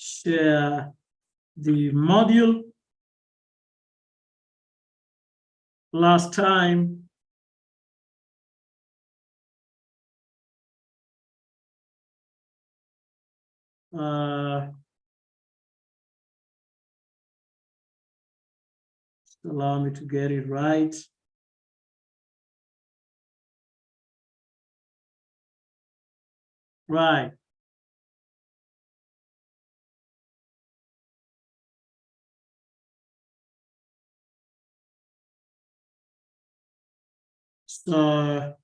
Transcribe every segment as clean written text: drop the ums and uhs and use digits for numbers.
share the module. Last time, allow me to get it right. Right. So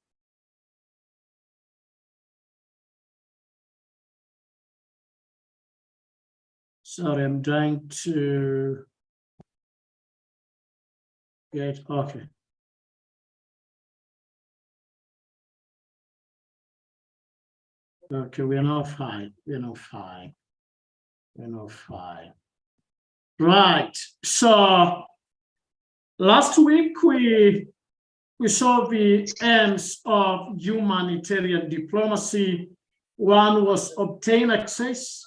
sorry, I'm trying to get, okay. Okay, we're now fine. We're now fine. We're now fine. Right. So last week we saw the aims of humanitarian diplomacy. One was obtain access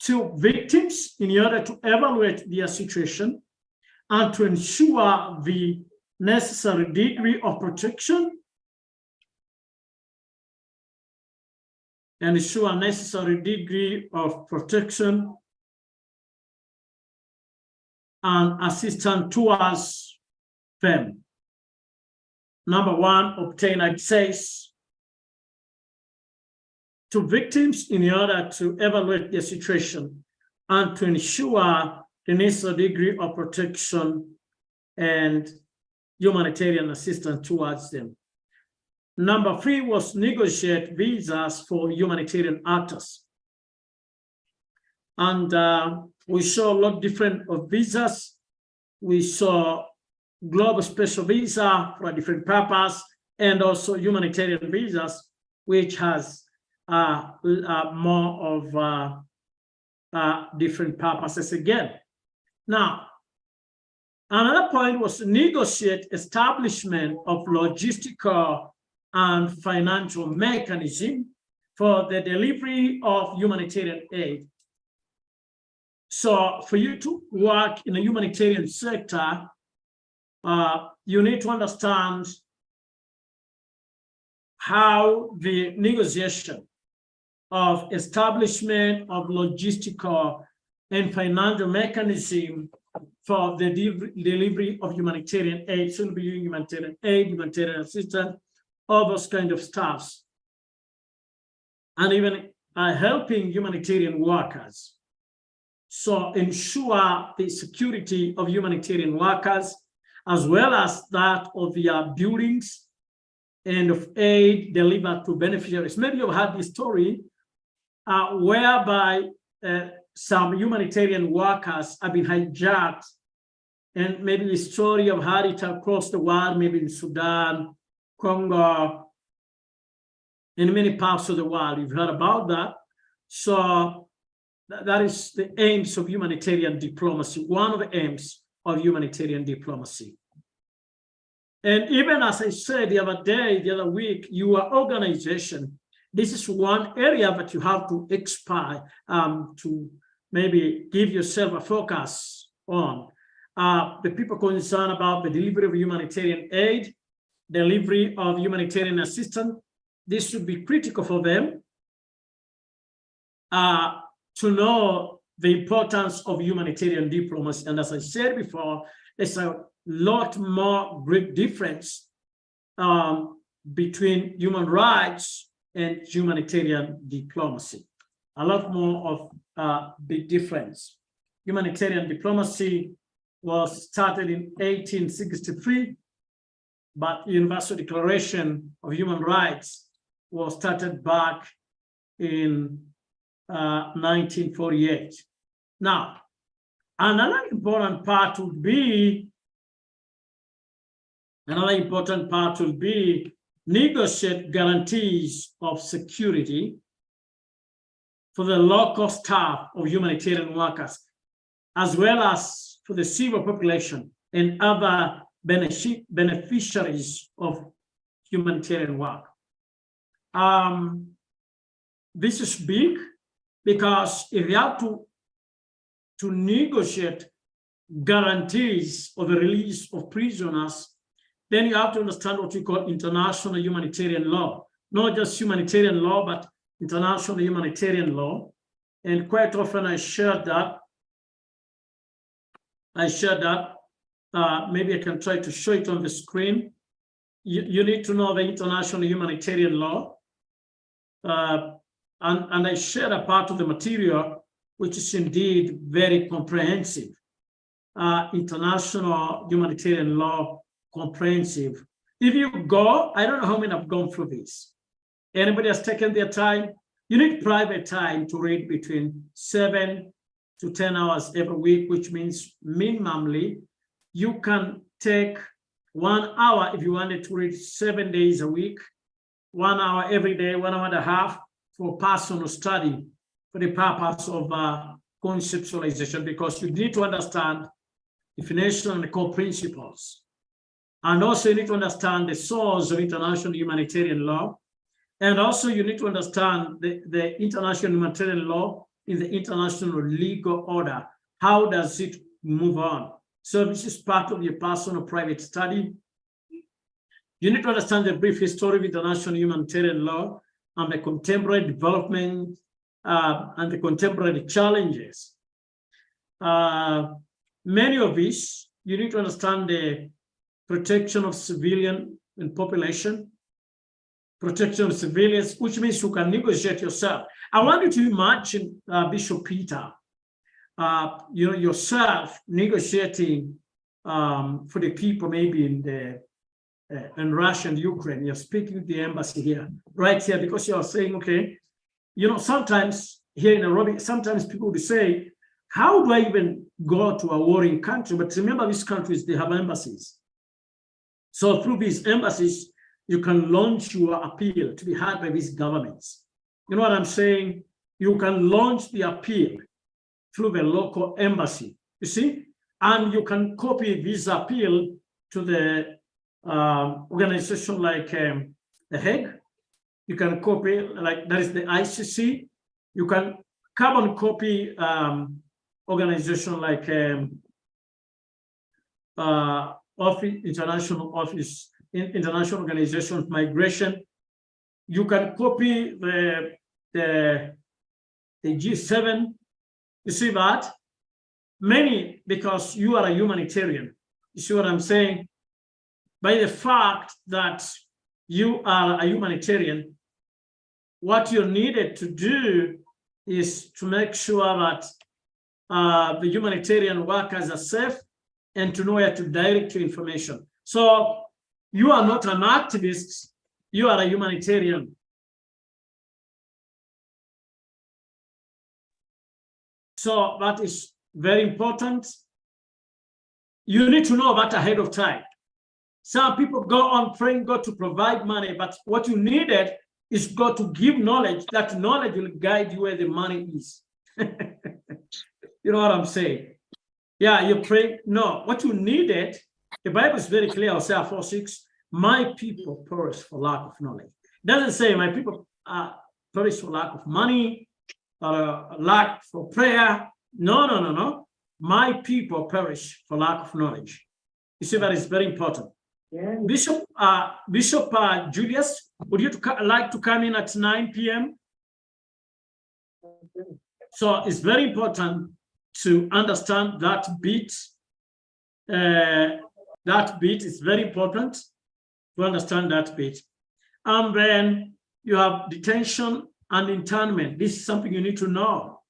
to victims in order to evaluate their situation and to ensure the necessary degree of protection and ensure necessary degree of protection and assistance towards them. Number one, obtain access to victims in order to evaluate their situation and to ensure the necessary degree of protection and humanitarian assistance towards them. Number three was negotiate visas for humanitarian actors. And we saw a lot different of visas. We saw global special visa for a different purpose, and also humanitarian visas, which has more of different purposes again. Now, another point was negotiate establishment of logistical and financial mechanism for the delivery of humanitarian aid. So for you to work in the humanitarian sector, you need to understand how the negotiation of establishment of logistical and financial mechanism for the delivery of humanitarian aid, soon be humanitarian aid, humanitarian assistance, all those kind of stuffs, and even helping humanitarian workers. So ensure the security of humanitarian workers, as well as that of their buildings and of aid delivered to beneficiaries. Maybe you've heard this story whereby some humanitarian workers have been hijacked, and maybe the story of how it across the world, maybe in Sudan, Congo, in many parts of the world. You've heard about that. So that is the aims of humanitarian diplomacy, one of the aims of humanitarian diplomacy. And even as I said the other week, your organization, this is one area that you have to expand, to maybe give yourself a focus on. The people concerned about the delivery of humanitarian aid, delivery of humanitarian assistance, this should be critical for them to know the importance of humanitarian diplomacy. And as I said before, there's a lot more great difference between human rights and humanitarian diplomacy. A lot more of big difference. Humanitarian diplomacy was started in 1863, but the Universal Declaration of Human Rights was started back in 1948. Now, another important part would be negotiate guarantees of security for the local staff of humanitarian workers, as well as for the civil population and other beneficiaries of humanitarian work. This is big. because if you have to negotiate guarantees of the release of prisoners, then you have to understand what we call international humanitarian law, not just humanitarian law, but international humanitarian law. And quite often I share that. Maybe I can try to show it on the screen. You need to know the international humanitarian law. And I share a part of the material, which is indeed very comprehensive. International humanitarian law, comprehensive. If you go, I don't know how many have gone through this. Anybody has taken their time? You need private time to read between 7 to 10 hours every week, which means minimally, you can take 1 hour if you wanted to read 7 days a week, 1 hour every day, 1 hour and a half for personal study for the purpose of conceptualization, because you need to understand definition and the core principles. And also you need to understand the source of international humanitarian law. And also you need to understand the international humanitarian law in the international legal order. How does it move on? So this is part of your personal private study. You need to understand the brief history of international humanitarian law and the contemporary development and the contemporary challenges. Many of these, you need to understand the protection of civilian and population, protection of civilians, which means you can negotiate yourself. I want you to imagine Bishop Peter, yourself negotiating for the people maybe in Russia and Ukraine. You're speaking with the embassy here, right here, because you're saying, okay, sometimes here in Nairobi, sometimes people will say, how do I even go to a warring country? But remember, these countries, they have embassies. So through these embassies, you can launch your appeal to be heard by these governments. You know what I'm saying? You can launch the appeal through the local embassy, you see? And you can copy this appeal to the organization like The Hague. You can copy, like that is the ICC. You can carbon copy organization like International Organization of Migration. You can copy the G7. You see that? Many, because you are a humanitarian. You see what I'm saying? By the fact that you are a humanitarian, what you're needed to do is to make sure that the humanitarian workers are safe and to know where to direct your information. So you are not an activist, you are a humanitarian. So that is very important. You need to know that ahead of time. Some people go on praying God to provide money, but what you needed is God to give knowledge. That knowledge will guide you where the money is. You know what I'm saying? Yeah, you pray. No, what you needed, the Bible is very clear, Isaiah 4:6, my people perish for lack of knowledge. It doesn't say my people perish for lack of money or lack for prayer. No. My people perish for lack of knowledge. You see, that is very important. Yeah. Bishop Julius, would you like to come in at 9 p.m.? Okay. So it's very important to understand that bit. That bit is very important to understand that bit. And then you have detention and internment. This is something you need to know.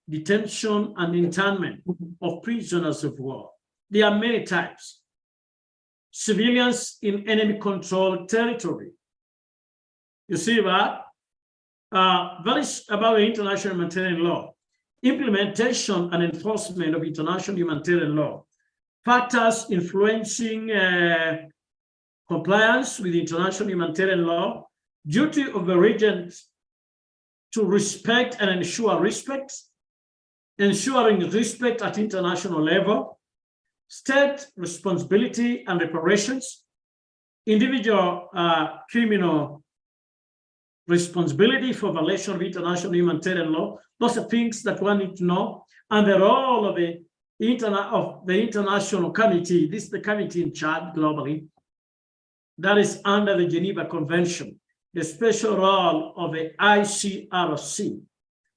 Detention and internment of prisoners of war. There are many types. Civilians in enemy-controlled territory. You see that? That is about international humanitarian law. Implementation and enforcement of international humanitarian law. Factors influencing compliance with international humanitarian law. Duty of the regent to respect and ensure respect. Ensuring respect at international level. State responsibility and reparations, individual criminal responsibility for violation of international humanitarian law. Those are things that one need to know. And the role of the International Committee, this is the committee in charge globally, that is under the Geneva Convention, the special role of the ICRC,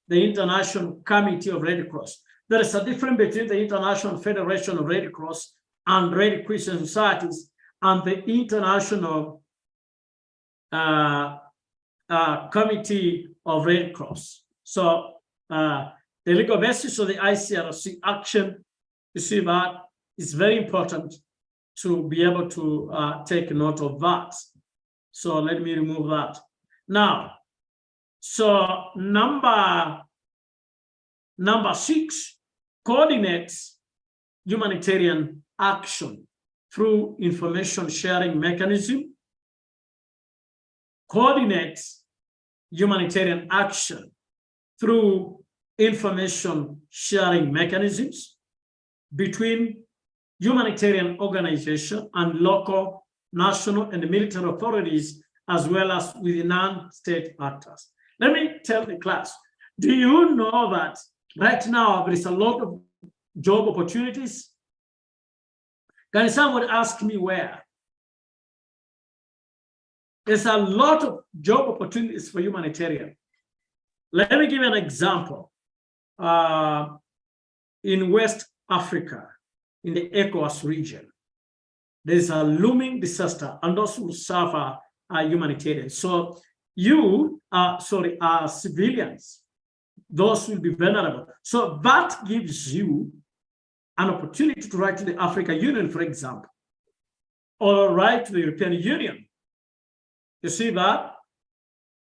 the International Committee of Red Cross. There is a difference between the International Federation of Red Cross and Red Crescent Societies and the International Committee of Red Cross. So the legal basis of the ICRC action, you see that is very important to be able to take note of that. So let me remove that. Now, so number 6 coordinates humanitarian action through information sharing mechanism, coordinates humanitarian action through information sharing mechanisms between humanitarian organizations and local, national, and military authorities, as well as with non-state actors. Let me tell the class, do you know that right now there is a lot of job opportunities? Can someone ask me where? There's a lot of job opportunities for humanitarian. Let me give you an example. In West Africa, in the ECOWAS region, there's a looming disaster, and those who suffer are humanitarian. So you are civilians, those will be vulnerable. So that gives you an opportunity to write to the African Union, for example, or write to the European Union. You see that?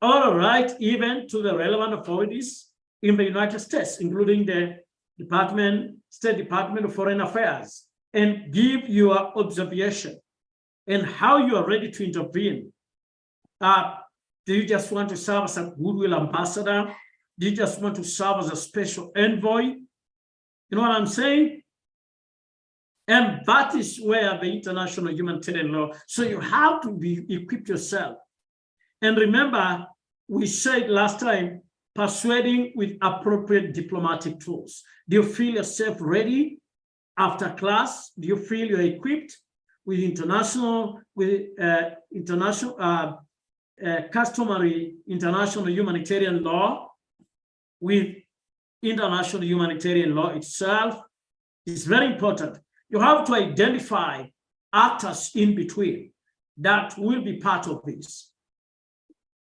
Or write even to the relevant authorities in the United States, including the State Department of Foreign Affairs, and give your observation and how you are ready to intervene. Do you just want to serve as a goodwill ambassador? Do you just want to serve as a special envoy? You know what I'm saying? And that is where the international humanitarian law, so you have to be equipped yourself. And remember, we said last time, persuading with appropriate diplomatic tools. Do you feel yourself ready after class? Do you feel you're equipped with customary international humanitarian law, with international humanitarian law itself? It's very important. You have to identify actors in between that will be part of this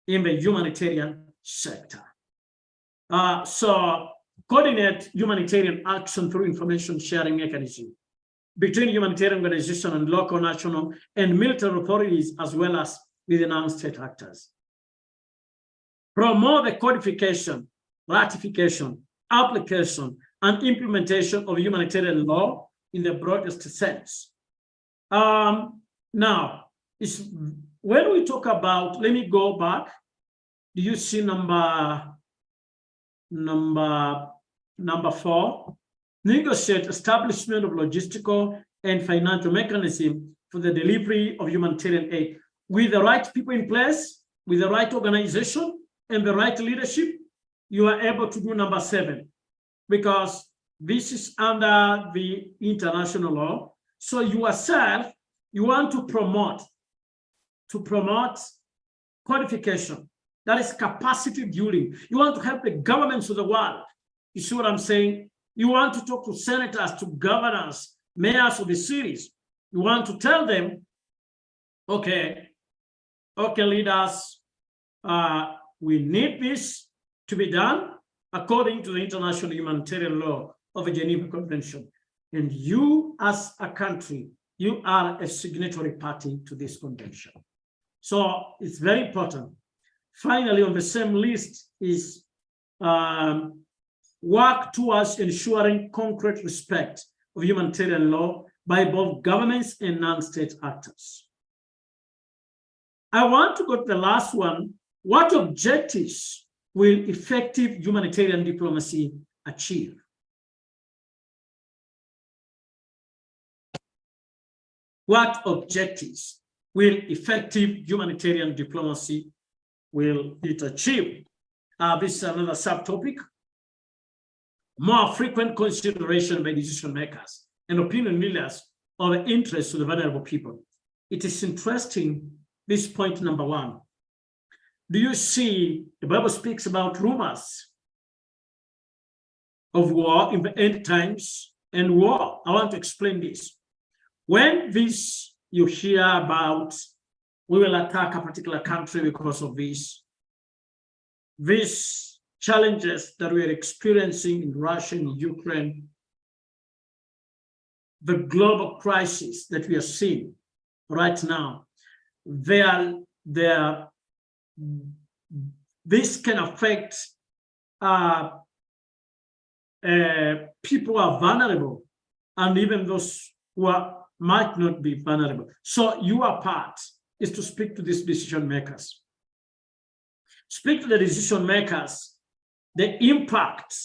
in the humanitarian sector. So coordinate humanitarian action through information sharing mechanism between humanitarian organizations and local, national, and military authorities, as well as with the non-state actors. Promote the codification, ratification, application, and implementation of humanitarian law in the broadest sense. Now, when we talk about, let me go back. Do you see number 4? Negotiate establishment of logistical and financial mechanism for the delivery of humanitarian aid. With the right people in place, with the right organization, and the right leadership, you are able to do number 7, because this is under the international law. So yourself, you want to promote codification. That is capacity building. You want to help the governments of the world. You see what I'm saying? You want to talk to senators, to governors, mayors of the cities. You want to tell them, okay, leaders, we need this to be done according to the international humanitarian law of the Geneva Convention. And you, as a country, you are a signatory party to this convention. So it's very important. Finally, on the same list is work towards ensuring concrete respect of humanitarian law by both governments and non-state actors. I want to go to the last one. What objectives will effective humanitarian diplomacy achieve? What objectives will effective humanitarian diplomacy will it achieve? This is another subtopic. More frequent consideration by decision makers and opinion leaders of the interests of the vulnerable people. It is interesting, this point number one. Do you see the Bible speaks about rumors of war in the end times and war? I want to explain this. When this you hear about, we will attack a particular country because of this, these challenges that we are experiencing in Russia and Ukraine, the global crisis that we are seeing right now, this can affect people who are vulnerable, and even those who might not be vulnerable. So your part is to speak to these decision makers. Speak to the decision makers, the impact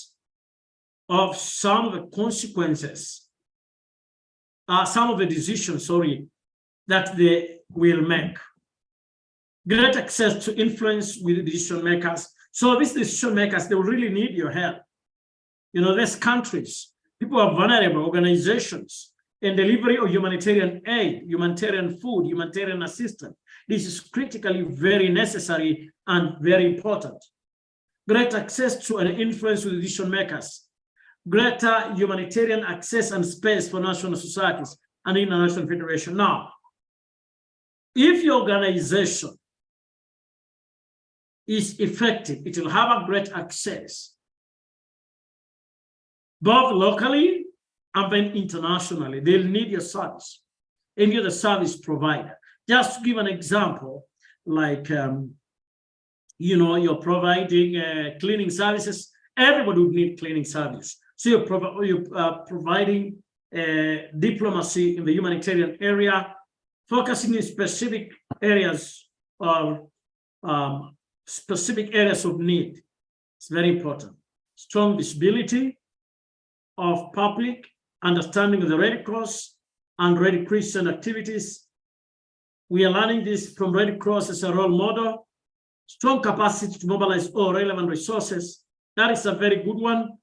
of some of the consequences, some of the decisions, that they will make. Get access to influence with the decision makers. So these decision makers, they will really need your help. You know, there's countries, people are vulnerable, organizations, in delivery of humanitarian aid, humanitarian food, humanitarian assistance. This is critically very necessary and very important. Greater access to and influence with decision makers. Greater humanitarian access and space for national societies and international federation. Now, if your organization is effective, it will have a great access, both locally and then internationally. They'll need your service, and you're the service provider. Just to give an example, like, you're providing cleaning services. Everybody would need cleaning service. So you're providing diplomacy in the humanitarian area, focusing in specific areas of need. It's very important. Strong visibility of public understanding of the Red Cross and Red Christian activities. We are learning this from Red Cross as a role model. Strong capacity to mobilize all relevant resources. That is a very good one.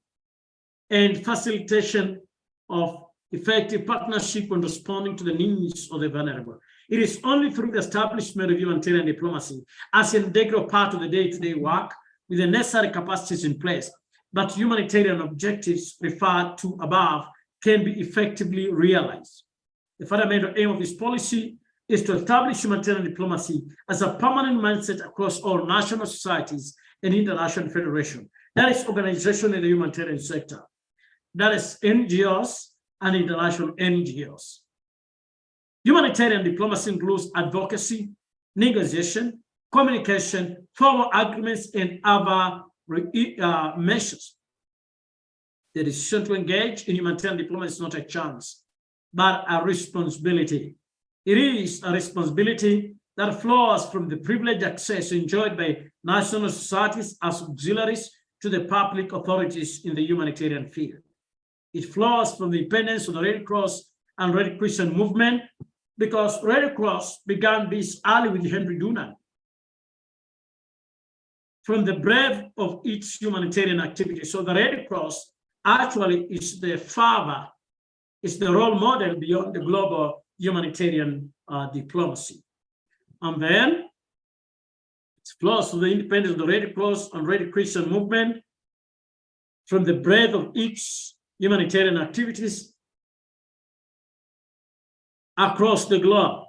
And facilitation of effective partnership when responding to the needs of the vulnerable. It is only through the establishment of humanitarian diplomacy as an integral part of the day-to-day work with the necessary capacities in place that humanitarian objectives referred to above can be effectively realized. The fundamental aim of this policy is to establish humanitarian diplomacy as a permanent mindset across all national societies and international federation. That is organization in the humanitarian sector. That is NGOs and international NGOs. Humanitarian diplomacy includes advocacy, negotiation, communication, formal agreements, and other measures. The decision to engage in humanitarian diplomacy is not a chance, but a responsibility. It is a responsibility that flows from the privileged access enjoyed by national societies as auxiliaries to the public authorities in the humanitarian field. It flows from the independence of the Red Cross and Red Christian movement, because Red Cross began this early with Henry Dunant. From the breadth of its humanitarian activity. So the Red Cross actually is the father, is the role model beyond the global humanitarian diplomacy. And then it flows to the independence of the Red Cross and Red Christian movement from the breadth of its humanitarian activities across the globe.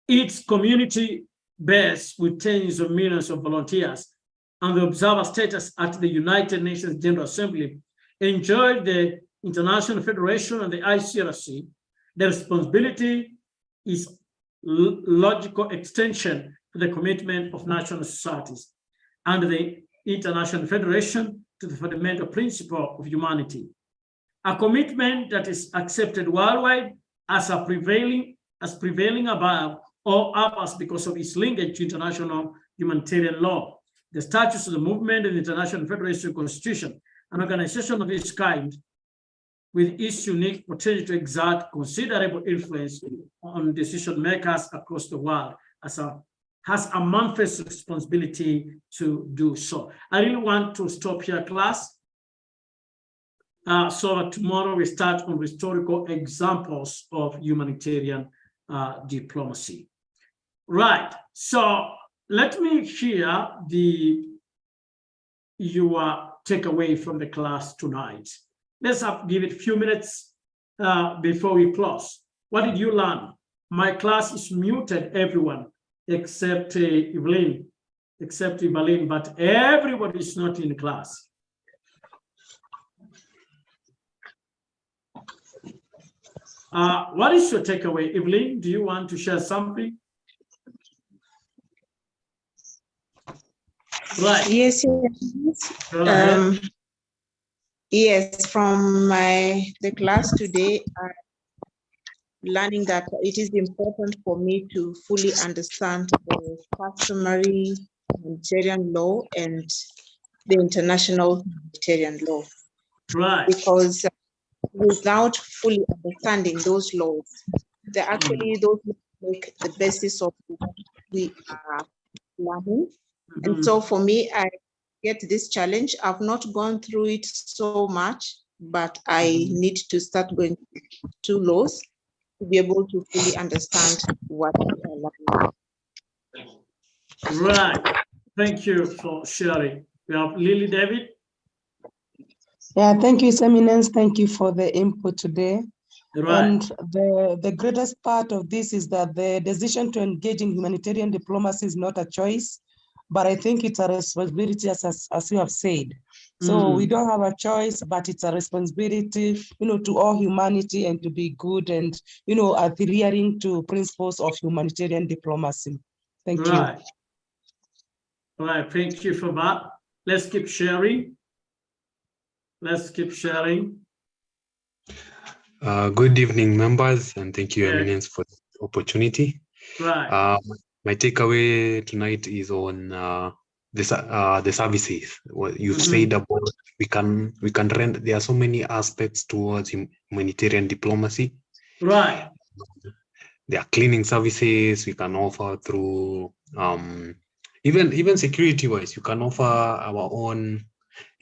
Its community base with tens of millions of volunteers and the observer status at the United Nations General Assembly enjoyed the International Federation and the ICRC. The responsibility is logical extension to the commitment of national societies and the International Federation to the fundamental principle of humanity. A commitment that is accepted worldwide as prevailing above all others because of its linkage to international humanitarian law. The statutes of the movement and the International Federation Constitution, an organization of its kind with its unique potential to exert considerable influence on decision makers across the world as a has a manifest responsibility to do so. I really want to stop here, class, so that tomorrow we start on historical examples of humanitarian diplomacy. Right, so let me hear your takeaway from the class tonight. Let's give it a few minutes before we close. What did you learn? My class is muted, everyone, except Evelyn, but everybody is not in class. What is your takeaway? Evelyn, do you want to share something? Right. Yes, yes, from the class today, I'm learning that it is important for me to fully understand the customary humanitarian law and the international humanitarian law. Right. Because without fully understanding those laws, they're actually those make the basis of what we are learning. And so for me, I get this challenge. I've not gone through it so much, but I need to start going to laws to be able to fully understand what we are learning. Right. Thank you for sharing. We have Lily David. Yeah, thank you, His Eminence. Thank you for the input today. Right. And the greatest part of this is that the decision to engage in humanitarian diplomacy is not a choice, but I think it's a responsibility, as you have said. So we don't have a choice, but it's a responsibility, to all humanity and to be good and, adhering to principles of humanitarian diplomacy. Thank you. All right, thank you for that. Let's keep sharing. Good evening, members, and thank you, Eminence, for the opportunity. Right. My takeaway tonight is on the services. What you've said about we can render. There are so many aspects towards humanitarian diplomacy. Right. There are cleaning services we can offer through even security wise. You can offer our own.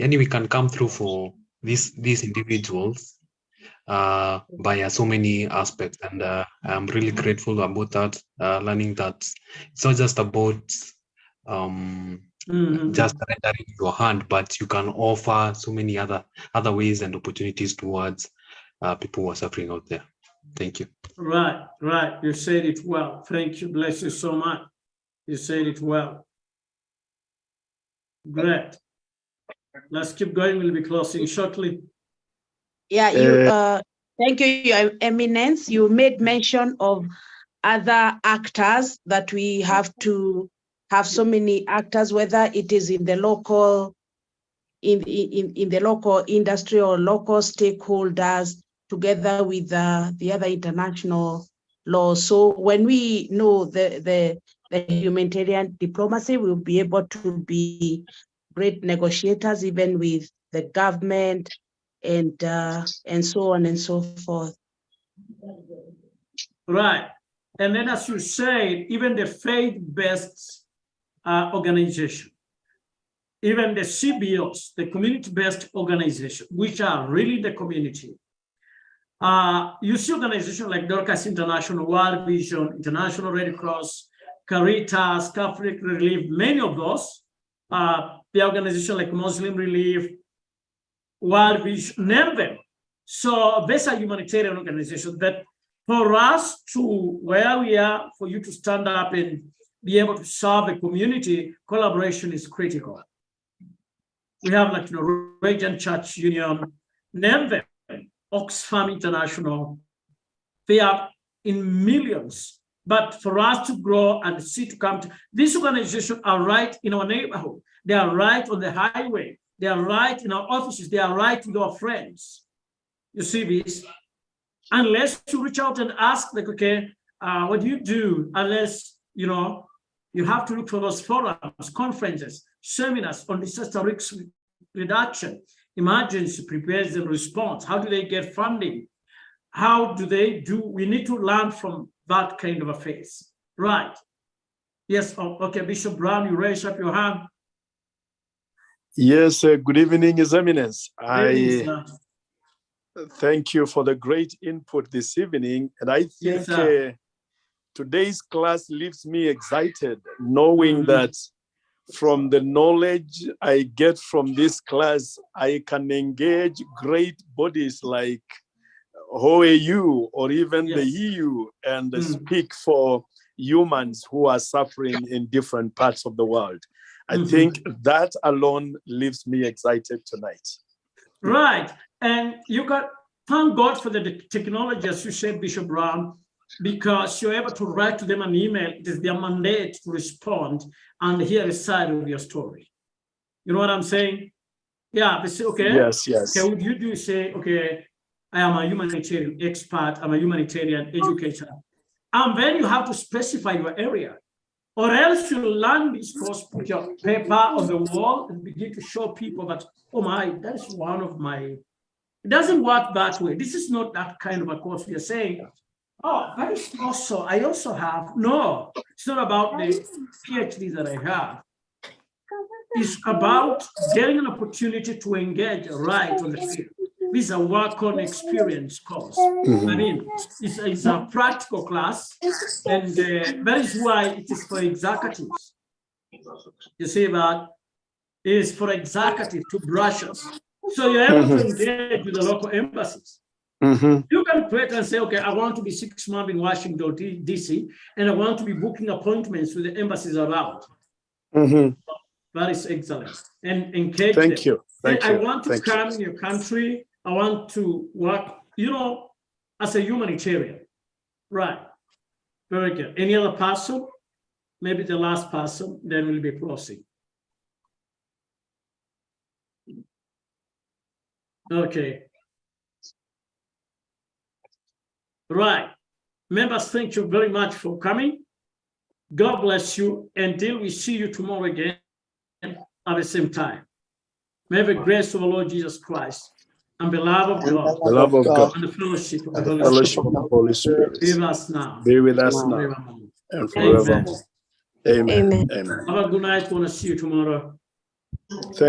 Yani we can come through for these individuals by so many aspects, and I'm really grateful about that, learning that it's not just about just rendering your hand, but you can offer so many other ways and opportunities towards people who are suffering out there. Thank you. Right. You said it well. Thank you. Bless you so much. You said it well. Great. Let's keep going. We'll be closing shortly. Yeah, thank you, Your Eminence. You made mention of other actors that we have to have so many actors, whether it is in the local, in the local industry or local stakeholders, together with the other international laws. So when we know the humanitarian diplomacy, we'll be able to be great negotiators, even with the government, and so on and so forth. Right. And then, as you say, even the faith-based organization, even the CBOs, the community-based organization, which are really the community. You see organizations like Dorcas International, World Vision, International Red Cross, Caritas, Catholic Relief, many of those, the organization like Muslim Relief, World Vision, name them. So these are humanitarian organizations that for us to where we are, for you to stand up and be able to serve the community, collaboration is critical. We have like Norwegian Church Union, name them, Oxfam International. They are in millions. But for us to grow and see to come to, these organizations are right in our neighborhood. They are right on the highway. They are right in our offices. They are right with our friends. You see this? Unless you reach out and ask, like, okay, what do you do? Unless, you have to look for those forums, conferences, seminars on disaster risk reduction, emergency preparedness and response. How do they get funding? How do they do? We need to learn from that kind of a phase, right? Yes, oh, okay, Bishop Brown, you raise up your hand. Yes, good evening, His Eminence. Please, I thank you for the great input this evening. And I Yes, think sir. today's class leaves me excited, knowing that from the knowledge I get from this class, I can engage great bodies like OAU or even the Yes. EU and speak for humans who are suffering in different parts of the world. I think that alone leaves me excited tonight. Right. And you got, thank God for the technology, as you said, Bishop Brown, because you're able to write to them an email. It is their mandate to respond and hear a side of your story. You know what I'm saying? Yeah, they say, okay. Yes, yes. Okay, would you do say, okay, I am a humanitarian expert, I'm a humanitarian educator. And then you have to specify your area. Or else you learn this course, put your paper on the wall and begin to show people that, oh my, that is one of my, it doesn't work that way. This is not that kind of a course. We are saying, oh, that is also, I also have. No, it's not about the PhD that I have. It's about getting an opportunity to engage right on the field. This is a work-on experience course. I mean, it's a practical class, and that is why it is for executives. You see that? It is for executives to brush us. So you're able to engage with the local embassies. You can create and say, okay, I want to be 6 months in Washington, D.C., and I want to be booking appointments with the embassies around. That is excellent. And engage them. Thank you. Thank I you. want to come in your country. I want to work, you know, as a humanitarian. Right. Very good. Any other person? Maybe the last person, then we'll be closing. Okay. Right. Members, thank you very much for coming. God bless you. Until we see you tomorrow again at the same time. May the grace of our Lord Jesus Christ and the love of God, The love of God and the fellowship of the and the Holy fellowship Spirit of the Holy Spirit be with us now. be with us now Forevermore. and forevermore. Amen. Amen. Amen. Have a good night. Want to see you tomorrow.